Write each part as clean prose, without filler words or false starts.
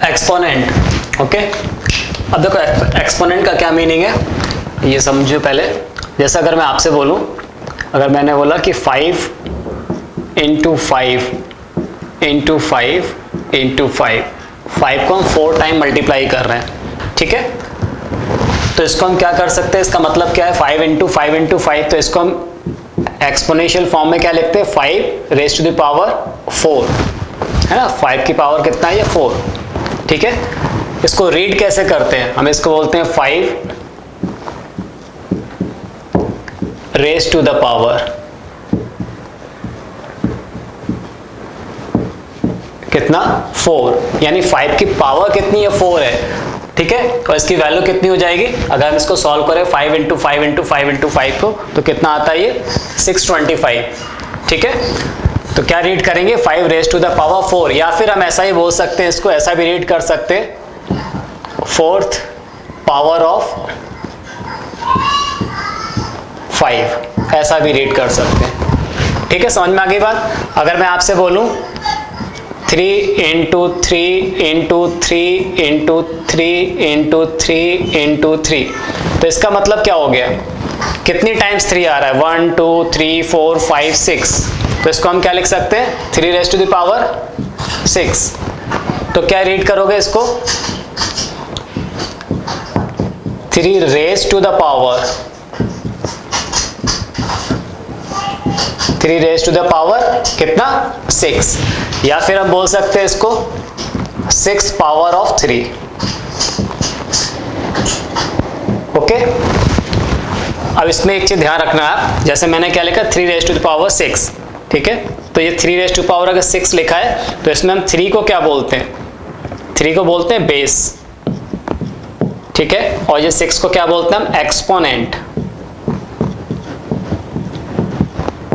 Exponent. Okay, अब देखो exponent का क्या मीनिंग है ये समझो पहले। जैसा अगर मैं आपसे बोलूं, अगर मैंने बोला कि 5 इंटू 5 इंटू 5 इंटू 5, 5 को हम 4 टाइम मल्टीप्लाई कर रहे हैं, ठीक है। तो इसको हम क्या कर सकते हैं, इसका मतलब क्या है, 5 इंटू 5 इंटू 5, तो इसको हम एक्सपोनेंशियल फॉर्म में क्या लिखते हैं, 5 रेज टू द पावर 4, है ना। 5 की पावर कितना है, ये 4, ठीक है। इसको रीड कैसे करते हैं, हम इसको बोलते हैं 5 रेज टू द पावर कितना, 4, यानी 5 की पावर कितनी है, 4 है, ठीक है। और इसकी वैल्यू कितनी हो जाएगी, अगर हम इसको सॉल्व करें 5 इंटू 5 इंटू 5 इंटू 5 को, तो कितना आता है ये 625, ठीक है। तो क्या रीड करेंगे, 5 रेज टू द पावर 4, या फिर हम ऐसा ही बोल सकते हैं, इसको ऐसा भी रीड कर सकते हैं, 4th पावर ऑफ 5, ऐसा भी रीड कर सकते हैं, ठीक है। समझ में आ गई बात। अगर मैं आपसे बोलूं 3 into 3 into 3 into 3 into 3 into 3, तो इसका मतलब क्या हो गया, कितनी टाइम्स 3 आ रहा है, 1 2 3 4 5 6, तो इसको हम क्या लिख सकते हैं, 3 रेज टू द पावर 6। तो क्या रीड करोगे इसको, 3 raise to the power 3 raise to the power कितना, 6, या फिर हम बोल सकते हैं इसको 6 पावर ऑफ 3। ओके, अब इसमें एक चीज ध्यान रखना है, जैसे मैंने क्या लिखा, 3 रेज टू द पावर 6, ठीक है। तो ये 3 रेज टू पावर अगर 6 लिखा है, तो इसमें हम 3 को क्या बोलते हैं, 3 को बोलते हैं बेस, ठीक है। और ये 6 को क्या बोलते हैं हम, एक्सपोनेंट,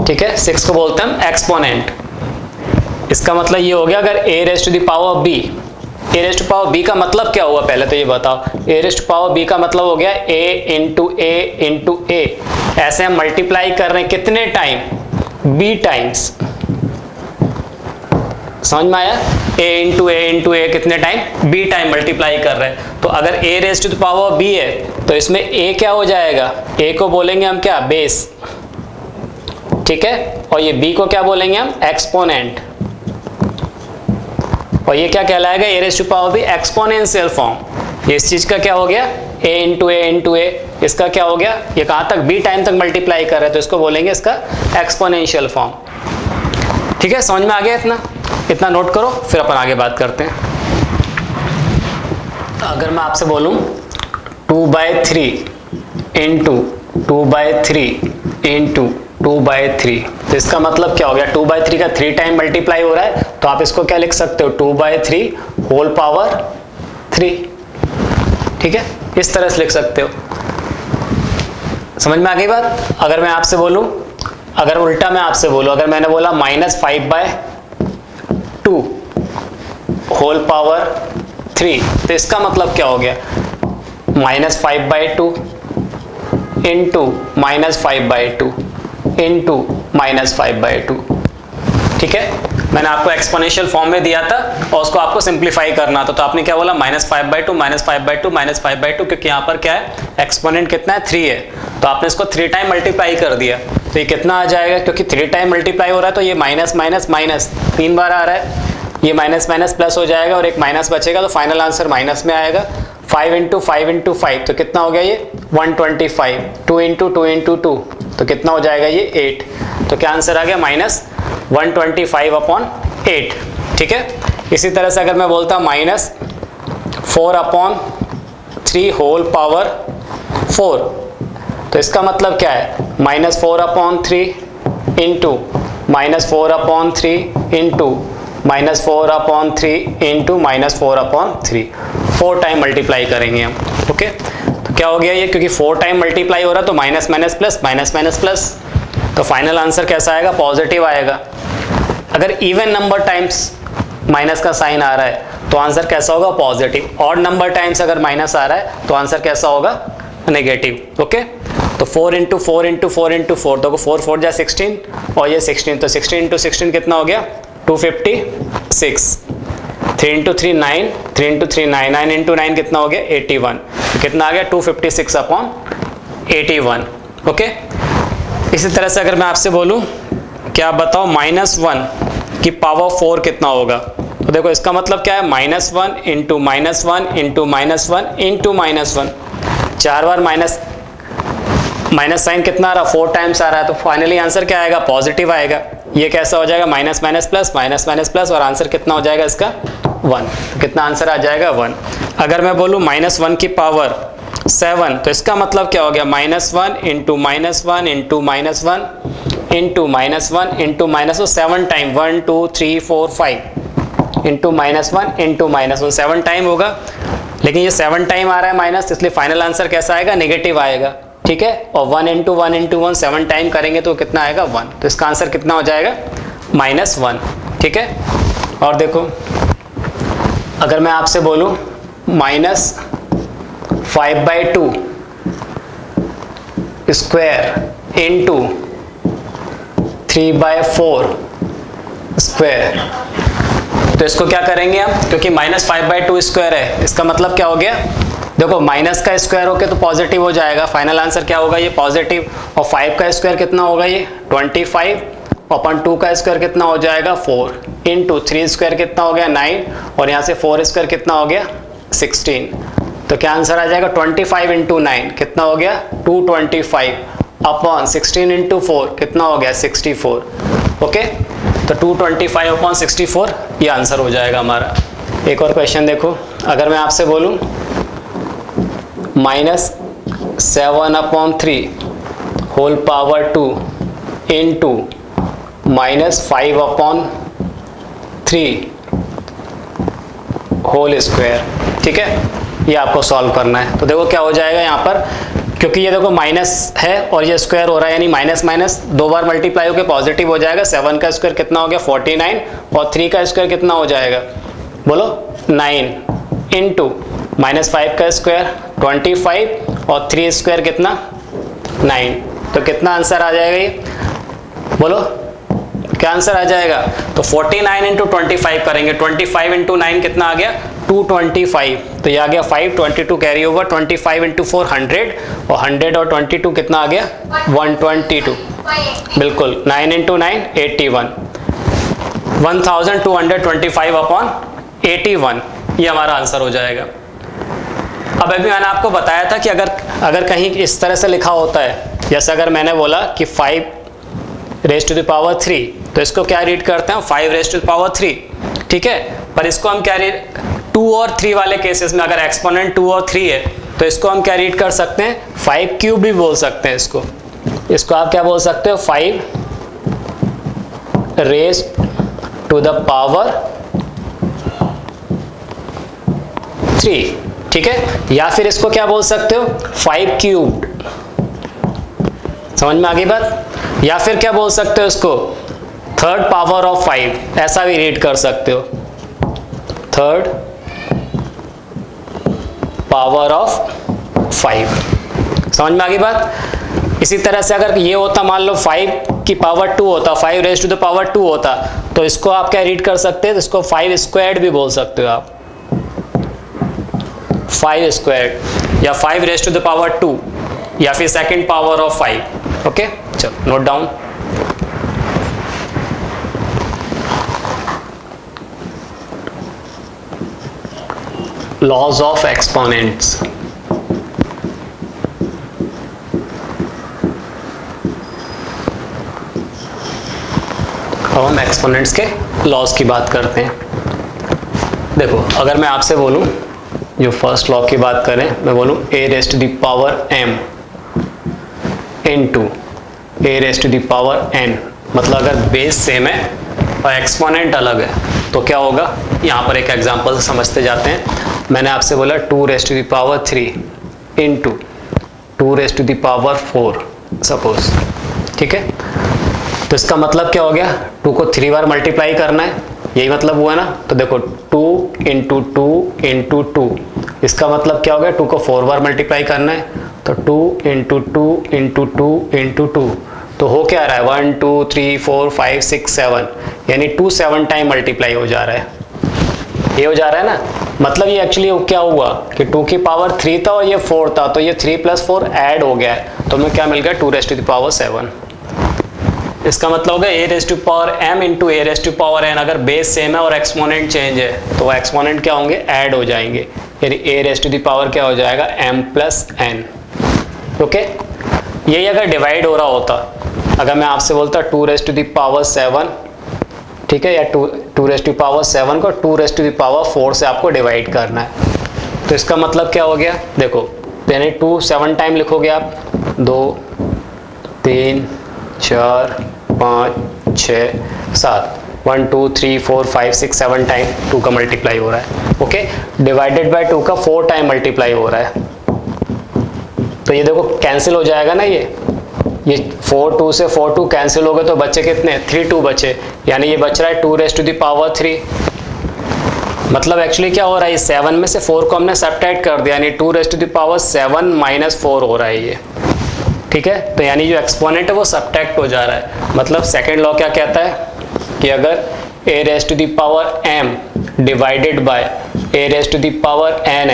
ठीक है। 6 को बोलते हैं हम एक्सपोनेंट। इसका मतलब ये हो गया, अगर a raise to the power b, a raise to power b का मतलब क्या हुआ, पहले तो ये बताओ, a raise to power b का मतलब हो गया a into a into a, ऐसे हम मल्टीप्लाई कर रहे हैं कितने टाइम, b टाइम्स, समझ में आया, a इंटू a कितने टाइम, b टाइम मल्टीप्लाई कर रहे हैं। तो अगर a raise to the power b है, तो इसमें a क्या हो जाएगा, a को बोलेंगे हम क्या, बेस, ठीक है। और ये b को क्या बोलेंगे हम, एक्सपोनेंट, और ये क्या कहलाएगा, a raise to power b exponential form. ये इस चीज का क्या हो गया, a इंटू a, इसका क्या हो गया, ये कहां तक, b टाइम तक मल्टीप्लाई कर रहे हैं, तो इसको बोलेंगे इसका एक्सपोनेंशियल फॉर्म, ठीक है। समझ में आ गया, इतना नोट करो, फिर अपन आगे बात करते हैं। अगर मैं आपसे बोलूं 2/3 इंटू 2/3 इंटू 2/3, तो इसका मतलब क्या हो गया, 2/3 का 3 टाइम मल्टीप्लाई हो रहा है, तो आप इसको क्या लिख सकते हो, 2/3 होल पावर 3, ठीक है। इस तरह से लिख सकते हो, समझ में आ गई बात। अगर मैं आपसे बोलूं, अगर उल्टा मैं आपसे बोलूं, अगर मैंने बोला -5/2 होल पावर 3, तो इसका मतलब क्या हो गया, -5/2 इंटू -5/2 इंटू -5/2, ठीक है। मैंने आपको एक्सपोनेंशियल फॉर्म में दिया था और उसको आपको सिंप्लीफाई करना था, तो आपने क्या बोला, -5/2 -5/2 -5/2, क्योंकि यहाँ पर क्या है, एक्सपोनेंट कितना है, 3 है, तो आपने इसको 3 टाइम मल्टीप्लाई कर दिया, तो ये कितना आ जाएगा, क्योंकि 3 टाइम मल्टीप्लाई हो रहा है, तो ये माइनस माइनस माइनस 3 बार आ रहा है, ये माइनस माइनस प्लस हो जाएगा और एक माइनस बचेगा, तो फाइनल आंसर माइनस में आएगा। 5 इंटू 5 इंटू 5, तो कितना हो गया ये 125, 2 इंटू 2 इंटू 2, तो कितना हो जाएगा ये 8, तो क्या आंसर आ गया, -125/8, ठीक है। इसी तरह से अगर मैं बोलता -4/3 होल पावर 4, तो इसका मतलब क्या है, -4/3 into -4/3 into -4/3 into -4/3, 4 time multiply करेंगे हम, ओके। तो क्या हो गया ये, क्योंकि 4 टाइम मल्टीप्लाई हो रहा है, तो minus minus plus minus minus plus, तो फाइनल आंसर कैसा आएगा, पॉजिटिव आएगा। अगर इवन नंबर टाइम्स माइनस का साइन आ रहा है, तो आंसर कैसा होगा, पॉजिटिव। ऑड नंबर टाइम्स अगर माइनस आ रहा है, तो आंसर कैसा होगा, नेगेटिव, ओके। तो 4 इंटू 4 इंटू 4 इंटू 4, तो 4 4 जा 16, और ये 16, तो 16 इंटू 16 कितना हो गया, 256, 3 इंटू 3 9, 3 इंटू 3 9, 9 इंटू 9 कितना हो गया 81, तो कितना आ गया 256 अपॉन 81। ओके, इसी तरह से अगर मैं आपसे बोलूं कि आप बताओ -1 की पावर 4 कितना होगा, तो देखो इसका मतलब क्या है, -1 इंटू -1 इंटू -1 इंटू -1, 4 बार माइनस साइन कितना आ रहा, 4 टाइम्स आ रहा है, तो फाइनली आंसर क्या आएगा, पॉजिटिव आएगा। ये कैसा हो जाएगा, minus minus plus, minus minus plus, और आंसर कितना हो जाएगा इसका 1, तो कितना आंसर आ जाएगा 1। अगर मैं बोलूँ -1 की पावर 7, तो इसका मतलब क्या हो गया, -1 into -1 into -1 into -1 into -1, 7 time, 1 2 3 4 5 into -1 into -1, 7 time होगा, लेकिन ये 7 टाइम आ रहा है माइनस, इसलिए फाइनल आंसर कैसा आएगा, नेगेटिव आएगा। ठीक है, और 1 इंटू 1 इंटू 1 7 टाइम करेंगे तो कितना आएगा 1, तो इसका आंसर कितना हो जाएगा -1। ठीक है, और देखो अगर मैं आपसे बोलूं -5/2 स्क्वायर इंटू 3/4 स्क्वायर, तो इसको क्या करेंगे हम, क्योंकि -5/2 स्क्वायर है, इसका मतलब क्या हो गया, देखो माइनस का स्क्वायर होके तो पॉजिटिव हो जाएगा, फाइनल आंसर क्या होगा, ये पॉजिटिव, और 5 का स्क्वायर कितना होगा, ये 25 अपॉन 2 का स्क्वायर कितना हो जाएगा 4 इंटू 3 स्क्वायर कितना हो गया 9, और यहाँ से 4 स्क्वायर कितना हो गया 16, तो क्या आंसर आ जाएगा 25 इंटू 9 कितना हो गया 225 अपॉन 16 इंटू 4 कितना हो गया 64। ओके, तो 225 अपॉन 64 ये आंसर हो जाएगा हमारा। एक और क्वेश्चन देखो, अगर मैं आपसे बोलूँ -7/3 whole power 2 into -5/3 whole square, ठीक है, ये आपको सॉल्व करना है। तो देखो क्या हो जाएगा यहाँ पर, क्योंकि ये देखो माइनस है और ये स्क्वायर हो रहा है, यानी माइनस माइनस 2 बार मल्टीप्लाई होकर पॉजिटिव हो जाएगा। 7 का स्क्वायर कितना हो गया 49, और 3 का स्क्वायर कितना हो जाएगा बोलो 9 इंटू -5 का स्क्वायर 25 और 3 स्क्वायर कितना 9, तो कितना आंसर आ जाएगा ये बोलो, क्या आंसर आ जाएगा, तो 49 इंटू 25 करेंगे, 25 इंटू 9 कितना आ गया 225, तो ये आ गया 5, 22 कैरी ओवर, 25 इंटू 4 100, और 100 और 22 कितना आ गया 122, बिल्कुल 9 इंटू 9 81, 1225 अपॉन 81, ये हमारा आंसर हो जाएगा। अब अभी मैंने आपको बताया था कि अगर कहीं इस तरह से लिखा होता है, जैसे अगर मैंने बोला कि 5 रेज़ टू द पावर 3, तो इसको क्या रीड करते हैं 5 रेज़ टू द पावर 3, ठीक है, पर इसको हम क्या रीड 2 और 3 वाले केसेस में, अगर एक्सपोनेंट 2 और 3 है तो इसको हम क्या रीड कर सकते हैं 5 क्यूब भी बोल सकते हैं इसको आप क्या बोल सकते हो 5 रेज़ टू द पावर 3, ठीक है, या फिर इसको क्या बोल सकते हो 5 क्यूब, समझ में आ गई बात, या फिर क्या बोल सकते हो इसको 3rd पावर ऑफ 5, ऐसा भी रीड कर सकते हो 3rd पावर ऑफ 5, समझ में आ गई बात। इसी तरह से अगर ये होता, मान लो 5 की पावर 2 होता, 5 रेज़ टू द पावर 2 होता, तो इसको आप क्या रीड कर सकते हैं, इसको 5 स्क्वायर्ड भी बोल सकते हो आप, 5 स्क्वायर्ड, या 5 रेज़ टू द पावर 2, या फिर 2nd पावर ऑफ 5। ओके, चलो note down. Laws of exponents, अब हम एक्सपोनेंट्स के लॉज की बात करते हैं। देखो अगर मैं आपसे बोलूं, जो फर्स्ट लॉ की बात करें, मैं बोलूं a raise to the power m into a raise to the power n, मतलब अगर बेस सेम है और एक्सपोनेंट अलग है तो क्या होगा, यहाँ पर एक एग्जांपल से समझते जाते हैं। मैंने आपसे बोला 2 raise to the power 3 into 2 raise to the power 4 suppose, ठीक है, तो इसका मतलब क्या हो गया, 2 को 3 बार मल्टीप्लाई करना है, यही मतलब हुआ ना। तो देखो 2 इंटू 2 इंटू 2, इसका मतलब क्या हो गया, 2 को 4 बार मल्टीप्लाई करना है, तो 2 इंटू 2 इंटू 2 इंटू 2, तो हो क्या रहा है 1 2 3 4 5 6 7, यानी 2 7 टाइम मल्टीप्लाई हो जा रहा है। ये हो जा रहा है ना, मतलब ये एक्चुअली क्या हुआ कि 2 की पावर 3 था और ये 4 था, तो ये 3 + 4 ऐड हो गया है, तो हमें क्या मिल गया 2⁻7। इसका मतलब होगा a⁻m × a⁻n। अगर बेस सेम है और एक्सपोनेंट चेंज है तो वो एक्सपोनेंट क्या होंगे, ऐड हो जाएंगे, यानी a⁻ क्या हो जाएगा m + n। ओके, यही अगर डिवाइड हो रहा होता, अगर मैं आपसे बोलता 2⁻7, ठीक है, या 2⁻7 को 2⁻4 से आपको डिवाइड करना है, तो इसका मतलब क्या हो गया, देखो यानी 2 7 टाइम लिखोगे आप, 2 3 4 5 6 7, 1 2 3 4 5 6 7 टाइम 2 का मल्टीप्लाई हो रहा है। ओके, डिवाइडेड बाय 2 का 4 टाइम मल्टीप्लाई हो रहा है, तो ये देखो कैंसिल हो जाएगा ना, ये 4 2 से 4 2 कैंसिल हो गए, तो बचे कितने, 3 2 बचे, यानी ये बच रहा है 2⁻3। मतलब एक्चुअली क्या हो रहा है, 7 में से 4 को हमने सब्ट्रैक्ट कर दिया, यानी 2⁻7 - 4 हो रहा है ये, ठीक है। तो यानी जो एक्सपोनेंट है वो सब्ट्रैक्ट हो जा रहा है। मतलब सेकेंड लॉ क्या कहता है कि अगर a⁻m डिवाइडेड बाय a⁻n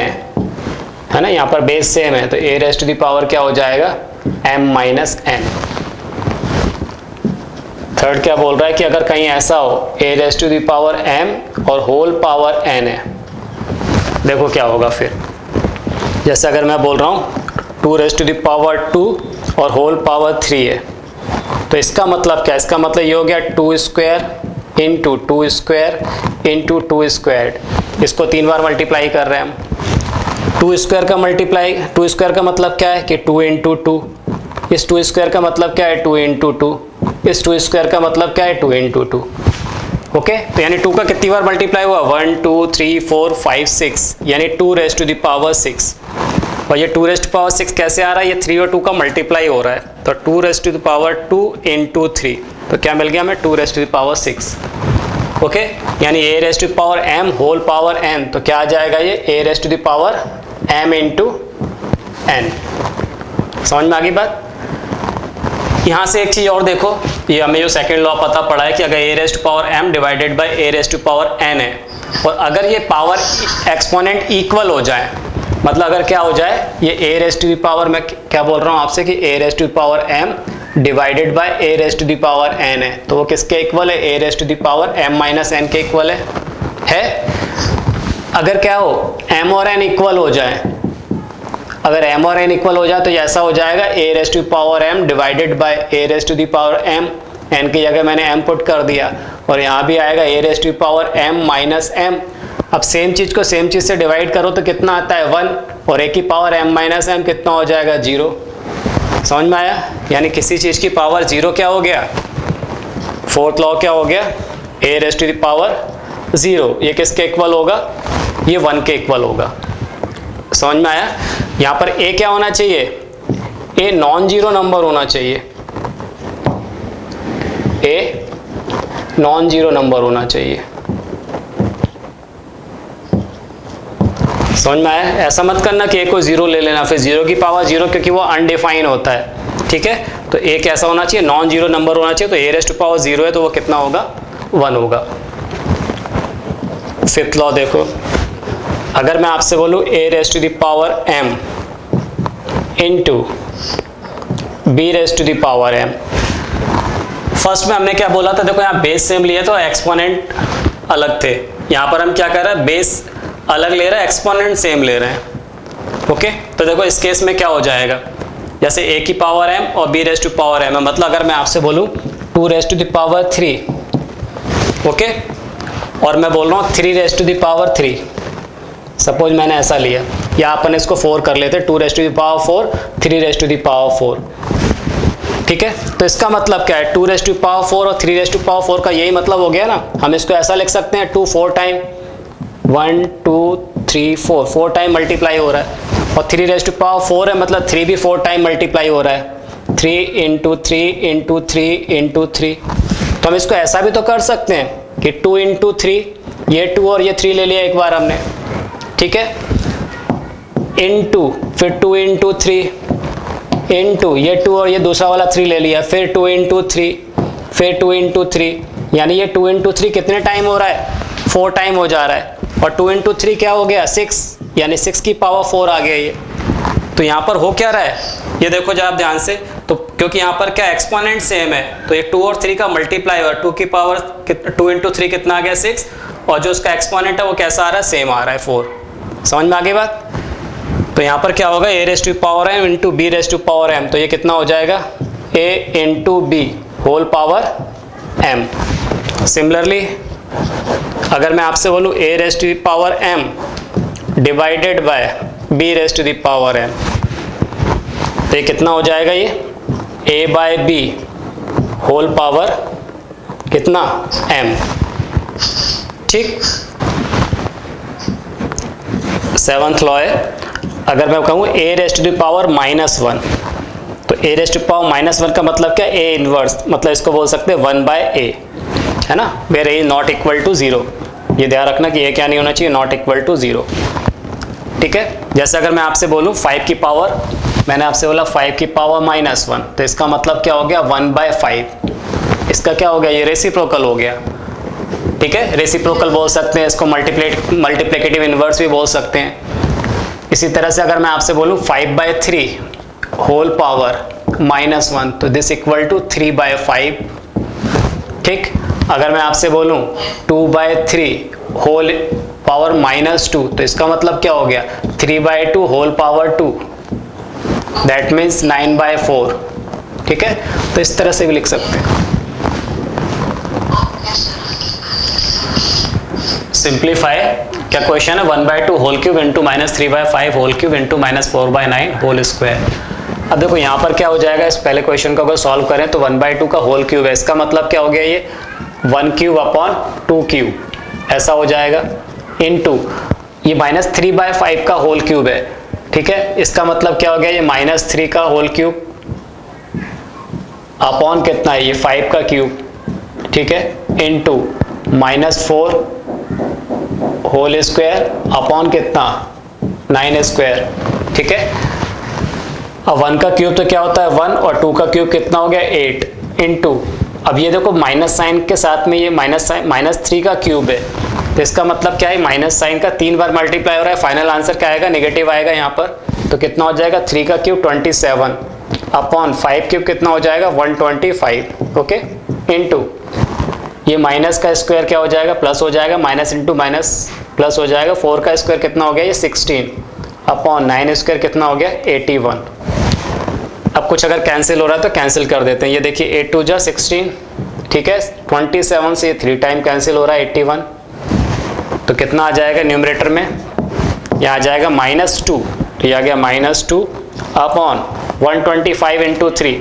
है ना, यहाँ पर बेस सेम है, तो a⁻ क्या हो जाएगा, m - n। थर्ड क्या बोल रहा है कि अगर कहीं ऐसा हो a⁻m और होल पावर n है, देखो क्या होगा फिर, जैसे अगर मैं बोल रहा हूँ 2⁻2 और होल पावर 3 है, तो इसका मतलब क्या, इसका मतलब ये हो गया 2² × 2² × 2²। इसको 3 बार मल्टीप्लाई कर रहे हैं हम, 2² का मल्टीप्लाई, 2² का मतलब क्या है कि 2 × 2, इस 2² का मतलब क्या है 2 × 2, इस 2² का मतलब क्या है 2 × 2। ओके, तो यानी 2 का कितनी बार मल्टीप्लाई हुआ, 1 2 3 4 5 6, यानी 2⁻6। और ये 2⁻6 कैसे आ रहा है, ये 3 और 2 का मल्टीप्लाई हो रहा है, तो 2⁻2 × 3, तो क्या मिल गया हमें 2⁻6। ओके, यानी a⁻m होल पावर n, तो क्या आ जाएगा ये a⁻m × n। समझ में आ गई बात। यहाँ से एक चीज और देखो, ये हमें जो सेकंड लॉ पता पड़ा है कि अगर a⁻m डिवाइडेड बाय a⁻n है, और अगर ये पावर एक्सपोनेंट इक्वल हो जाए, मतलब अगर क्या हो जाए, ये a⁻, मैं क्या बोल रहा हूँ आपसे कि a⁻m डिवाइडेड बाय a⁻n है, तो वो किसके इक्वल है, a⁻m - n के इक्वल है। अगर क्या हो, m और n इक्वल हो जाए, अगर m और n इक्वल हो जाए तो ऐसा हो जाएगा a⁻m divided by a⁻m, n की जगह मैंने m पुट कर दिया, और यहाँ भी आएगा a⁻m - m। अब सेम चीज को सेम चीज से डिवाइड करो तो कितना आता है 1, और a की पावर m - m कितना हो जाएगा 0। समझ में आया, यानी किसी चीज की पावर 0 क्या हो गया, फोर्थ लॉ क्या हो गया, a⁻0, ये किसके इक्वल होगा, ये 1 के इक्वल होगा। समझ में आया। यहाँ पर a क्या होना चाहिए, a नॉन जीरो नंबर होना चाहिए, a नॉन जीरो नंबर होना चाहिए। समझ में आया। ऐसा मत करना कि a को 0 ले लेना, फिर 0 की पावर 0, क्योंकि वो अनडिफाइन होता है, ठीक है। तो a कैसा होना चाहिए, नॉन जीरो नंबर होना चाहिए, तो a⁻0 है तो वो कितना होगा, 1 होगा। फिफ्थ लॉ देखो, अगर मैं आपसे बोलूँ a⁻m इंटू b⁻m, फर्स्ट में हमने क्या बोला था, देखो यहाँ बेस सेम लिए तो एक्सपोनेंट अलग थे, यहाँ पर हम क्या कर रहे हैं, बेस अलग ले रहे हैं, एक्सपोनेंट सेम ले रहे हैं। ओके, तो देखो इस केस में क्या हो जाएगा, जैसे a की पावर m और b⁻m है, मतलब अगर मैं आपसे बोलूँ 2⁻3, ओके, और मैं बोल रहा हूँ 3⁻3, सपोज मैंने ऐसा लिया, या अपन इसको 4 कर लेते, 2⁻4 3⁻4, ठीक है। तो इसका मतलब क्या है, 2⁻4 और 3⁻4 का यही मतलब हो गया ना। हम इसको ऐसा लिख सकते हैं 2 4 टाइम, 1 2 3 4 टाइम मल्टीप्लाई हो रहा है, और 3⁻4 है मतलब 3 भी 4 टाइम मल्टीप्लाई हो रहा है, 3 × 3 × 3 × 3। तो हम इसको ऐसा भी तो कर सकते हैं कि 2 × 3, ये 2 और ये 3 ले लिया एक बार हमने, ठीक है, इनटू फिर 2 × 3 इनटू ये 2 और ये दूसरा वाला 3 ले लिया, फिर 2 × 3, फिर 2 × 3, यानी ये 2 × 3 कितने टाइम हो रहा है, 4 टाइम हो जा रहा है। और 2 इंटू 3 क्या हो गया 6, यानी 6 की पावर 4 आ गया ये। तो यहाँ पर हो क्या रहा है ये देखो जरा आप ध्यान से, तो क्योंकि यहाँ पर क्या एक्सपोनेंट सेम है तो ये 2 और 3 का मल्टीप्लाई हुआ, 2 की पावर 2 इंटू 3 कितना आ गया 6, और जो उसका एक्सपोनेंट है वो कैसा आ रहा है सेम आ रहा है 4। समझ में आ गई बात? तो यहाँ पर क्या होगा a raise to power m into b raise to power m, तो ये कितना हो जाएगा a into b whole power m। Similarly अगर मैं आपसे बोलूँ a raise to power m divided by b raise to power m, तो ये कितना हो जाएगा ये a by b whole power कितना m। ठीक, 7th लॉ है, अगर मैं कहूँ a रेज़ टू पावर -1, तो a रेज़ टू पावर -1 का मतलब क्या a इनवर्स, मतलब इसको बोल सकते हैं 1 बाय a, है ना, where a not equal to 0। ये ध्यान रखना कि a क्या नहीं होना चाहिए, नॉट इक्वल टू 0। ठीक है, जैसे अगर मैं आपसे बोलूँ 5 की पावर, मैंने आपसे बोला 5 की पावर -1, तो इसका मतलब क्या हो गया 1 बाय 5। इसका क्या हो गया, ये रेसिप्रोकल हो गया। ठीक है, रेसिप्रोकल बोल सकते हैं इसको, मल्टीप्लिकेटिव इनवर्स भी बोल सकते हैं। इसी तरह से अगर मैं आपसे बोलूँ 5 बाय 3 होल पावर -1, तो दिस इक्वल टू 3 बाय 5। ठीक, अगर मैं आपसे बोलूँ 2 बाय 3 होल पावर -2, तो इसका मतलब क्या हो गया 3 by 2 whole power 2, that means 9 by 4। ठीक है, तो इस तरह से भी लिख सकते हैं। सिंप्लीफाई, क्या क्वेश्चन है 1 by 2 whole cube into -3 by 5 whole cube into -4 by 9 whole square. अब देखो यहाँ पर क्या हो जाएगा, इस पहले क्वेश्चन को अगर सॉल्व करें तो 1 बाय 2 का होल क्यूब है, इसका मतलब क्या हो गया ये 1 क्यूब अपॉन 2 क्यूब ऐसा हो जाएगा, इनटू ये -3 बाय 5 का होल क्यूब है। ठीक है, इसका मतलब क्या हो गया ये -3 का होल क्यूब अपॉन कितना है ये 5 का क्यूब। ठीक है, इनटू -4 होल स्क्वायर अपॉन कितना 9 स्क्वायर। ठीक है, अब 1 का क्यूब तो क्या होता है 1, और 2 का क्यूब कितना हो गया 8, इनटू अब ये देखो माइनस साइन के साथ में ये -3 का क्यूब है, तो इसका मतलब क्या है माइनस साइन का 3 बार मल्टीप्लाई हो रहा है, फाइनल आंसर क्या आएगा नेगेटिव आएगा यहाँ पर। तो कितना हो जाएगा 3 का क्यूब 27 अपॉन 5 क्यूब कितना हो जाएगा 125। ओके, इनटू ये माइनस का स्क्वायर क्या हो जाएगा प्लस हो जाएगा, माइनस इंटू माइनस प्लस हो जाएगा, 4 का स्क्वायर कितना हो गया ये 16 अपॉन 9 स्क्वायर कितना हो गया 81। अब कुछ अगर कैंसिल हो रहा है तो कैंसिल कर देते हैं, ये देखिए 8 2 जा 16। ठीक है, 27 से 3 टाइम कैंसिल हो रहा है 81, तो कितना आ जाएगा न्यूमरेटर में, यहाँ आ जाएगा -2, तो ये आ गया -2 अपॉन 125 इंटू 3,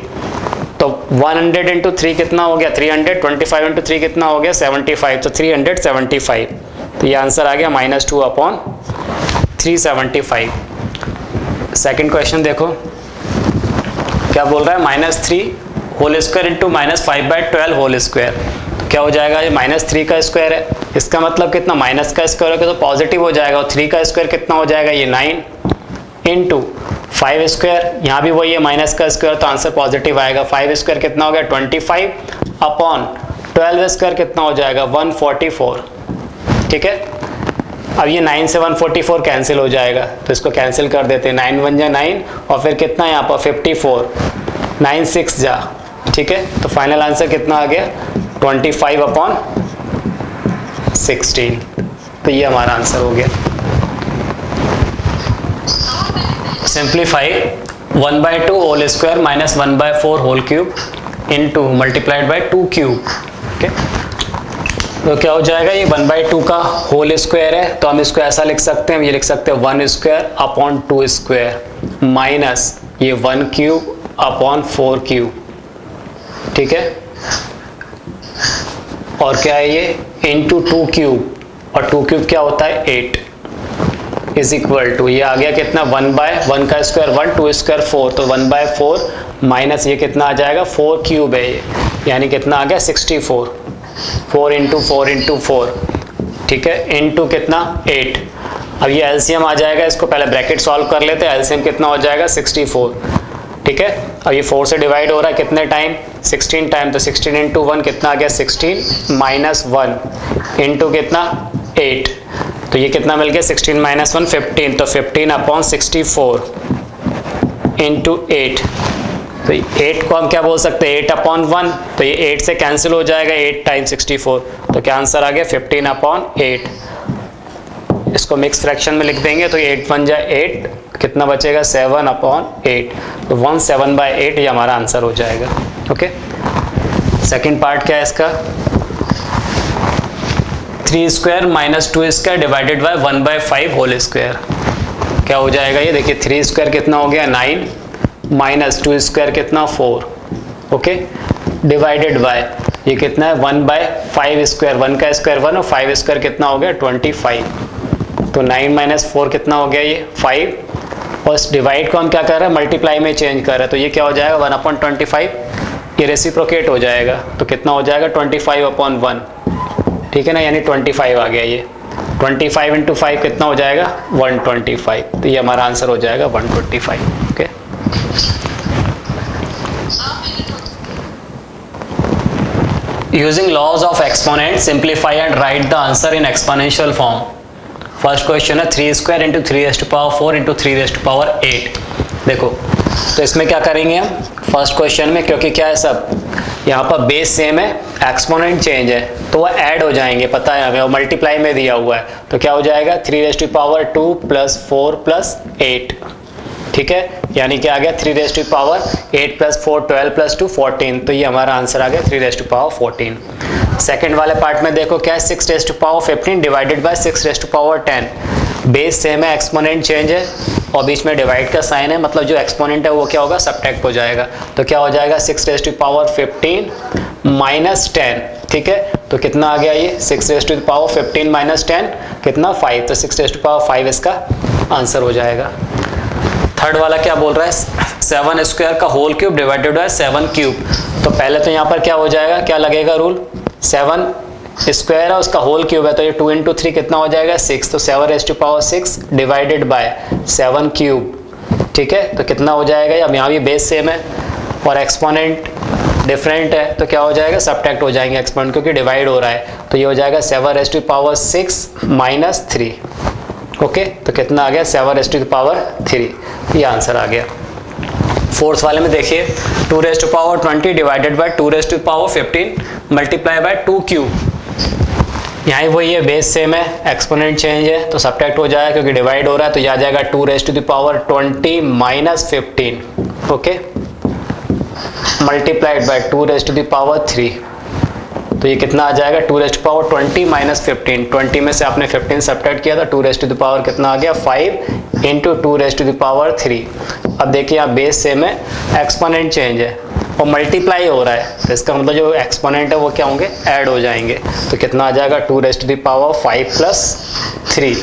तो 100 इंटू 3 कितना हो गया 300, 25 इंटू 3 कितना हो गया 75, तो 375, तो ये आंसर आ गया -2 अपॉन 375। सेकंड क्वेश्चन देखो क्या बोल रहा है -3 whole square into -5 by 12 whole square, तो क्या हो जाएगा ये -3 का स्क्वायर है, इसका मतलब कितना माइनस का स्क्वायर होगा तो पॉजिटिव हो जाएगा, और 3 का स्क्वायर कितना हो जाएगा ये 9 इंटू 5 स्क्वायर, यहाँ भी वही है माइनस का स्क्वायर तो आंसर पॉजिटिव आएगा, 5 स्क्वायर कितना हो गया 25 अपॉन 12 स्क्वायर कितना हो जाएगा 144। ठीक है, अब ये 9 से 144 कैंसिल हो जाएगा, तो इसको कैंसिल कर देते हैं, 9 1 जा 9 और फिर कितना यहाँ पर 54, 9 6 जा। ठीक है, तो फाइनल आंसर कितना आ गया 25 अपॉन 16, तो ये हमारा आंसर हो गया। Simplify 1 by 2 whole square minus 1 by 4 whole cube into multiplied by 2 cube. Okay, तो क्या हो जाएगा ये 1 बाय 2 का होल स्क्वायर है, तो हम इसको ऐसा लिख सकते हैं, ये लिख सकते हैं 1 स्क्वायर अपॉन 2 स्क्वायर माइनस ये 1 क्यूब अपॉन 4 क्यूब। ठीक है, और क्या है ये इंटू 2 क्यूब, और 2 क्यूब क्या होता है 8 इज इक्वल टू ये आ गया कितना 1 बाय 1 का स्क्वायर 1 2 स्क्वायर 4, तो 1 बाय 4 माइनस ये कितना आ जाएगा 4 क्यूब है ये, यानी कितना आ गया 64, 4 इंटू 4 इंटू 4। ठीक है, इंटू कितना 8। अब ये एलसीएम आ जाएगा, इसको पहले ब्रैकेट सॉल्व कर लेते हैं, एलसीएम कितना हो जाएगा 64। ठीक है, अब ये 4 से डिवाइड हो रहा है कितने टाइम 16 टाइम, तो 16 इंटू 1 कितना आ गया 16 माइनस 1 इंटू कितना 8, तो ये कितना मिल गया 16 माइनस 1 15, तो 15 अपॉन 64 इंटू 8, तो 8 को हम क्या बोल सकते हैं 8 अपॉन 1, तो ये 8 से कैंसिल हो जाएगा 8 टाइम 64, तो क्या आंसर आ गया 15 अपॉन 8। इसको मिक्स फ्रैक्शन में लिख देंगे तो 8 1 जा 8, कितना बचेगा 7 अपॉन 8, तो 17/8 ये हमारा आंसर हो जाएगा। ओके, सेकेंड पार्ट क्या है इसका, 3 square minus 2 square divided by 1/5 whole square. क्या हो जाएगा ये, देखिए 3 स्क्वायर कितना हो गया 9 माइनस 2 स्क्वायर कितना 4, ओके, डिवाइडेड बाय ये कितना है 1/5 स्क्वायर, 1 का स्क्वायर 1 और 5 स्क्वायर कितना हो गया 25, तो 9 माइनस 4 कितना हो गया ये 5, और डिवाइड को हम क्या कर रहे हैं मल्टीप्लाई में चेंज कर रहे हैं, तो ये क्या हो जाएगा 1/25, ये रेसिप्रोकेट हो जाएगा, तो कितना हो जाएगा 25/1, ठीक है ना, यानी 25 आ गया ये, 25 इंटू 5 कितना हो जाएगा 125, तो ये हमारा आंसर हो जाएगा 125। Okay, using laws of exponent simplify and write the answer in exponential form. First question है 3 स्क्वायर इंटू 3⁴ इंटू 3⁸8। देखो तो इसमें क्या करेंगे हम फर्स्ट क्वेश्चन में, क्योंकि क्या है सब यहाँ पर बेस सेम है, एक्सपोनेंट चेंज है, तो वह ऐड हो जाएंगे, पता है हमें, और मल्टीप्लाई में दिया हुआ है, तो क्या हो जाएगा 3⁻² + 4 + 8, ठीक है, यानी कि आ गया 3⁸8 + 4 12 + 2 14, तो ये हमारा आंसर आ गया 3⁻14। सेकंड वाले पार्ट में देखो क्या है 6⁻15 डिवाइडेड बाय 6⁻10, बेस सेम है, एक्सपोनेंट चेंज है और बीच में डिवाइड का साइन है, मतलब जो एक्सपोनेंट है वो क्या होगा सब्ट्रैक्ट हो जाएगा, तो क्या हो जाएगा 6⁻15 माइनस 10, ठीक है, तो कितना आ गया ये 6⁻15 माइनस 10 कितना 5, तो 6⁻5 इसका आंसर हो जाएगा। थर्ड वाला क्या बोल रहा है 7 स्क्वायर का whole cube divided by 7 cube, तो पहले तो यहाँ पर क्या हो जाएगा, क्या लगेगा रूल, 7 स्क्वायर है उसका होल क्यूब है, तो ये 2 इंटू 3 कितना हो जाएगा 6, तो 7⁻6 डिवाइडेड बाय 7 क्यूब, ठीक है, तो कितना हो जाएगा, अब यहाँ भी बेस सेम है और एक्सपोनेंट डिफरेंट है, तो क्या हो जाएगा सब्ट्रैक्ट हो जाएंगे एक्सपोनेंट, क्योंकि डिवाइड हो रहा है, तो ये हो जाएगा 7⁻6 माइनस 3, ओके, तो कितना आ गया 7⁻3, ये आंसर आ गया। फोर्थ वाले में देखिए 2⁻20 divided by 2⁻15 multiply by 2 cube, यहाँ वही है, बेस सेम है, एक्सपोनेंट चेंज है, तो सब्ट्रैक्ट हो जाएगा क्योंकि डिवाइड हो रहा है, तो ये आ जाएगा 2⁻20 माइनस 15, ओके, मल्टीप्लाइड बाय 2⁻3, तो ये कितना आ जाएगा 2⁻20 माइनस 15, 20 में से आपने 15 सब्ट्रैक्ट किया था, 2 कितना आ गया 5 इंटू 2⁻3। अब देखिए यहाँ बेस सेम है, एक्सपोनेंट चेंज है और मल्टीप्लाई हो रहा है, तो इसका मतलब जो एक्सपोनेंट है वो क्या होंगे ऐड हो जाएंगे, तो कितना आ जाएगा 2⁻5 + 3,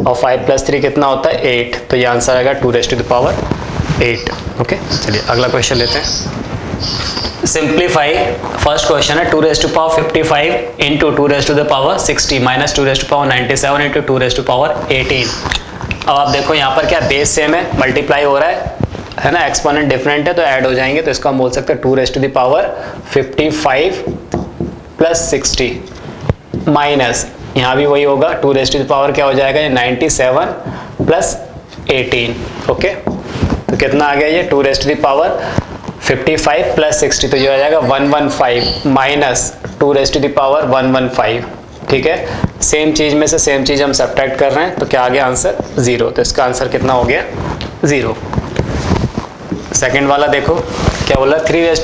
और 5 + 3 कितना होता है 8, तो ये आंसर आएगा 2⁻8। ओके, चलिए अगला क्वेश्चन लेते हैं। सिंप्लीफाई, फर्स्ट क्वेश्चन है 2⁻55 इंटू 2⁻60 माइनस 2⁻97 इंटू 2⁻18। अब आप देखो यहाँ पर क्या बेस सेम है, मल्टीप्लाई हो रहा है ना, एक्सपोनेंट डिफरेंट है, तो ऐड हो जाएंगे, तो इसको हम बोल सकते हैं 2⁻55 + 60 माइनस यहाँ भी वही होगा 2⁻ क्या हो जाएगा ये 97 + 18, ओके, तो कितना आ गया ये 2⁻55 + 60, तो ये हो जाएगा 115 माइनस 2⁻115, ठीक है, सेम चीज में से सेम चीज हम सब्ट्रैक्ट कर रहे हैं, तो क्या आ गया आंसर 0, तो इसका आंसर कितना हो गया 0। सेकंड वाला देखो क्या बोला 3⁻n +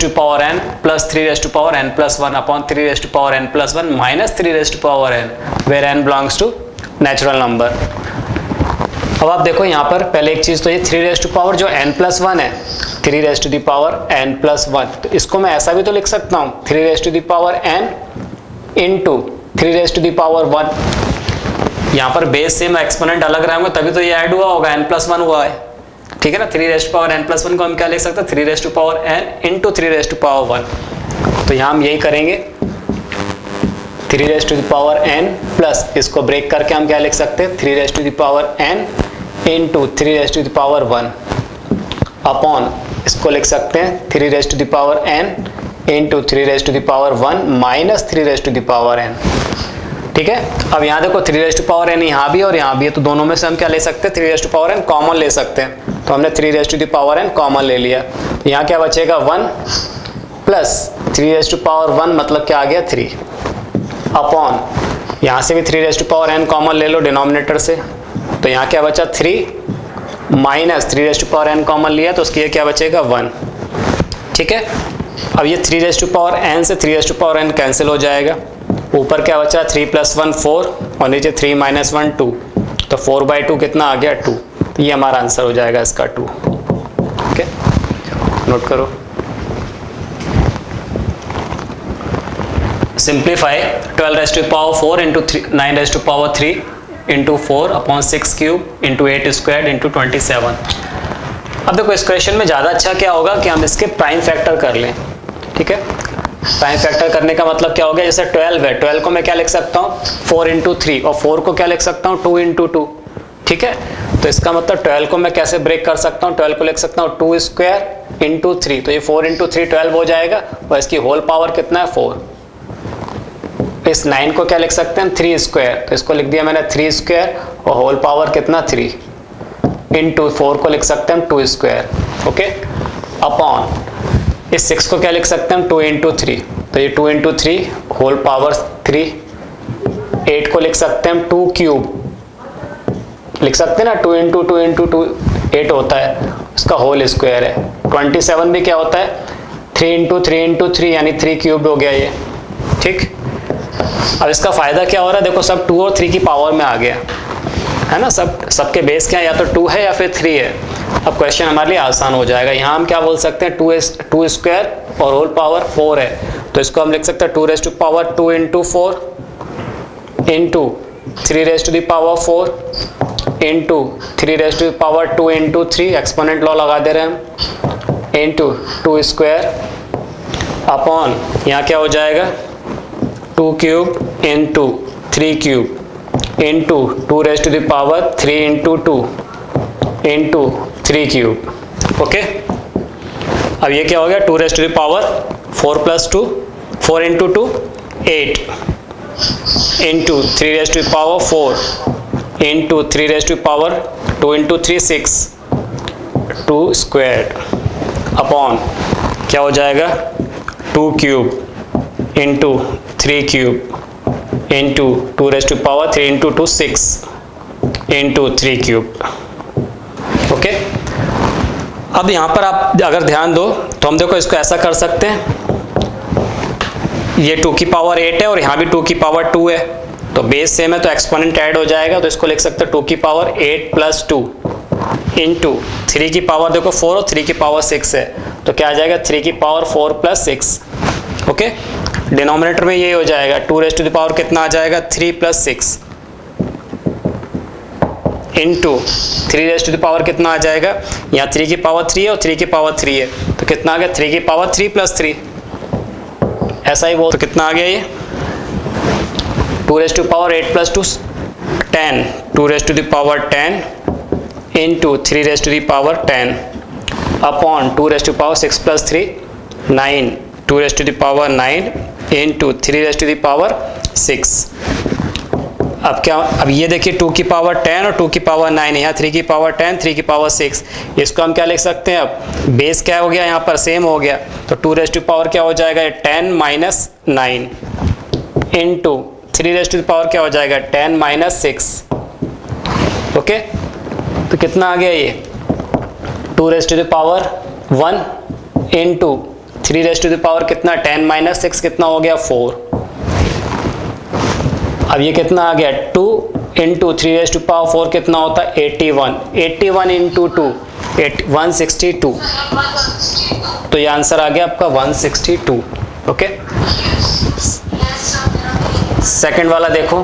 3⁻n + 1 upon 3⁻n + 1 minus 3⁻n where n belongs to natural number. अब आप देखो यहाँ पर पहले एक चीज, तो ये 3 जो n + 1 है 3n + 1, तो इसको मैं ऐसा भी तो लिख सकता हूँ 3n इंटू 3⁻1, यहाँ पर बेस सेम एक्सपोनेंट अलग रहेंगे तभी तो ये ऐड हुआ होगा, n + 1 हुआ है, ठीक है ना, 3n + 1 को हम क्या लिख सकते हैं 3n इंटू 3⁻1, तो यहाँ हम यही करेंगे 3n प्लस इसको ब्रेक करके हम क्या लिख सकते हैं 3n इंटू 3⁻1 अपॉन इसको लिख सकते हैं 3n इंटू 3⁻1 माइनस 3n, ठीक है। अब यहाँ देखो 3n यहाँ भी और यहाँ भी है, तो दोनों में से हम क्या ले सकते हैं, 3n कॉमन ले सकते हैं। तो हमने 3n कॉमन ले लिया, तो यहाँ क्या बचेगा 1 प्लस 3n मतलब क्या आ गया 3 अपॉन, यहाँ से भी 3n कॉमन ले लो डिनोमिनेटर से, तो यहाँ क्या बचा 3 माइनस 3n कॉमन लिया तो उसके लिए क्या बचेगा 1। ठीक है। अब ये 3n से 3n कैंसिल हो जाएगा, ऊपर क्या बचा 3 + 1 4 और नीचे 3 - 1 2, तो 4/2 कितना आ गया 2। तो ये हमारा आंसर हो जाएगा इसका 2। ओके, नोट करो। Simplify 12⁴ into 9⁻³ into 4 upon 6 cube into 8 square into 27। अब देखो इस क्वेश्चन में ज़्यादा अच्छा क्या होगा कि हम इसके प्राइम फैक्टर कर लें। ठीक है, प्राइम फैक्टर करने का मतलब क्या हो गया, जैसे 12 है, 12 को मैं क्या लिख सकता हूँ 4 × 3 और 4 को क्या लिख सकता हूँ 2 × 2। ठीक है, तो इसका मतलब 12 को मैं कैसे ब्रेक कर सकता हूँ, 12 को लिख सकता हूँ 2 स्क्वायर इंटू 3, तो ये 4 × 3 12 हो जाएगा और इसकी होल पावर कितना है 4। इस 9 को क्या लिख सकते हैं 3 स्क्वायर, तो इसको लिख दिया मैंने 3 स्क्वायर और होल पावर कितना 3 इंटू 4 को लिख सकते हैं 2 स्क्वायर। ओके, अपॉन इस 6 को क्या लिख सकते हैं 2 × 3, तो ये 2 × 3 होल पावर 3। 8 को लिख सकते हैं 2 क्यूब, लिख सकते हैं ना 2 × 2 × 2 8 होता है, उसका होल स्क्वायर है। 27 भी क्या होता है 3 × 3 × 3 यानी 3 क्यूब हो गया ये। ठीक, अब इसका फायदा क्या हो रहा है, देखो सब 2 और 3 की पावर में आ गया है ना, सबके बेस क्या है, या तो 2 है या फिर 3 है। अब क्वेश्चन हमारे लिए आसान हो जाएगा। यहाँ हम क्या बोल सकते हैं 2 स्क्वायर और होल पावर 4 है, तो इसको हम लिख सकते हैं 2⁻² × 4 into 3⁻⁴ into 3⁻² into 3, exponent law लगा दे रहे हैं हम, इंटू 2 स्क्वायर अपॉन यहाँ क्या हो जाएगा 2 cube into 3 cube into 2⁻³ into 2 into 3 cube. Okay, अब ये क्या हो गया 2⁻⁴ + 2 4 into 2 8 into 3⁻⁴ into 3⁻² into 3 6 2 square upon क्या हो जाएगा 2 cube into 3 cube into 2⁻³ into 2 6 into 3 cube. Okay, अब यहाँ पर आप अगर ध्यान दो तो हम देखो इसको ऐसा कर सकते हैं, ये 2 की पावर 8 है और यहाँ भी 2 की पावर 2 है, तो बेस सेम है तो एक्सपोनेंट ऐड हो जाएगा, तो इसको लिख सकते हैं 2 की पावर 8 + 2 इंटू 3 की पावर देखो 4 और 3 की पावर 6 है, तो क्या आ जाएगा 3 की पावर 4 + 6। ओके, डिनोमिनेटर में ये हो जाएगा 2⁻³ कितना आ जाएगा 3 + 6 इंटू 3⁻³ कितना आ जाएगा, यहाँ 3 की पावर 3 है और 3 की पावर 3 है, तो कितना आ गया 3 की पावर 3 + 3, ऐसा ही बोल, तो कितना आ गया ये 2⁻8 + 2 10 2⁻10 इंटू 3⁻10 अपॉन 2⁻6 + 3 9 2⁻9 इंटू 3⁻6। अब क्या, अब ये देखिए 2 की पावर 10 और 2 की पावर 9 है, यहाँ 3 की पावर 10 3 की पावर 6, इसको हम क्या लिख सकते हैं, अब बेस क्या हो गया यहाँ पर सेम हो गया, तो 2⁻⁴ क्या हो जाएगा 10 - 9 इंटू 3⁻⁴ क्या हो जाएगा 10 - 6। ओके, तो कितना आ गया ये 2⁻1 इंटू 3⁻⁴ कितना 10 - 6 कितना हो गया 4। अब ये कितना आ गया 2 इंटू 3⁻⁴ कितना होता है 81 81 इंटू 2 162, तो ये आंसर आ गया आपका 162। ओके, सेकंड वाला देखो,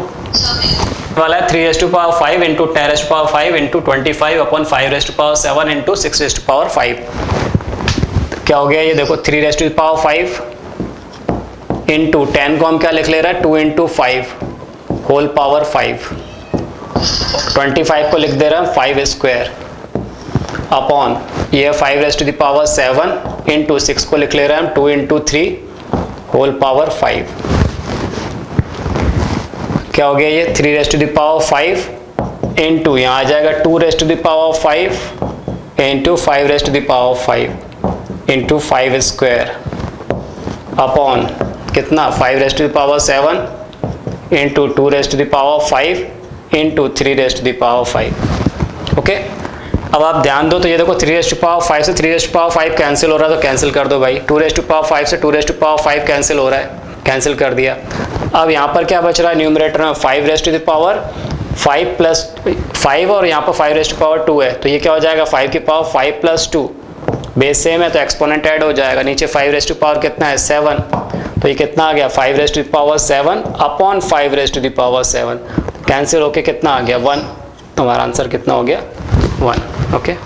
वाला है 3⁻5 इंटू 10⁵ इंटू 25 अपॉन 5⁻7 इंटू 6⁵5। क्या हो गया ये देखो 3⁻5 इंटू 10 को हम क्या लिख ले रहा है 2 इंटू 5 होल पावर 5, 25 को लिख दे रहा है 5 स्क्वायर अपॉन ये 5⁻7 इंटू 6 को लिख ले रहे हैं हम 2 इंटू 3 होल पावर 5। क्या हो गया ये 3 raise to the power 5 into यहाँ आ जाएगा 2 raise to the power 5 into 5 raise to the power 5 into 5 square upon कितना 5 raise to the power 7 into 2 raise to the power 5 into 3 raise to the power 5। Okay, अब आप ध्यान दो तो ये देखो 3 रेस्ट टू पावर 5 से 3 रेस्ट टू पावर 5 कैंसिल हो रहा है तो कैंसिल कर दो भाई। 2 रेस्ट टू पावर 5 से 2 रेस्ट टू पावर 5 कैंसिल हो रहा है, कैंसिल कर दिया। अब यहाँ पर क्या बच रहा है न्यूमरेटर में 5 raise to the power 5 plus 5 और यहाँ पर 5 रेस्ट टू पावर 2 है तो ये क्या हो जाएगा 5 की पावर 5 प्लस 2, बेस सेम है तो एक्सपोनेंट ऐड हो जाएगा। नीचे 5 रेस्ट टू पावर कितना है 7 तो ये कितना आ गया 5 raise to the power 7 upon 5 raise to the power 7, cancel होके कितना आ गया 1। हमारा आंसर कितना हो गया 1। ओके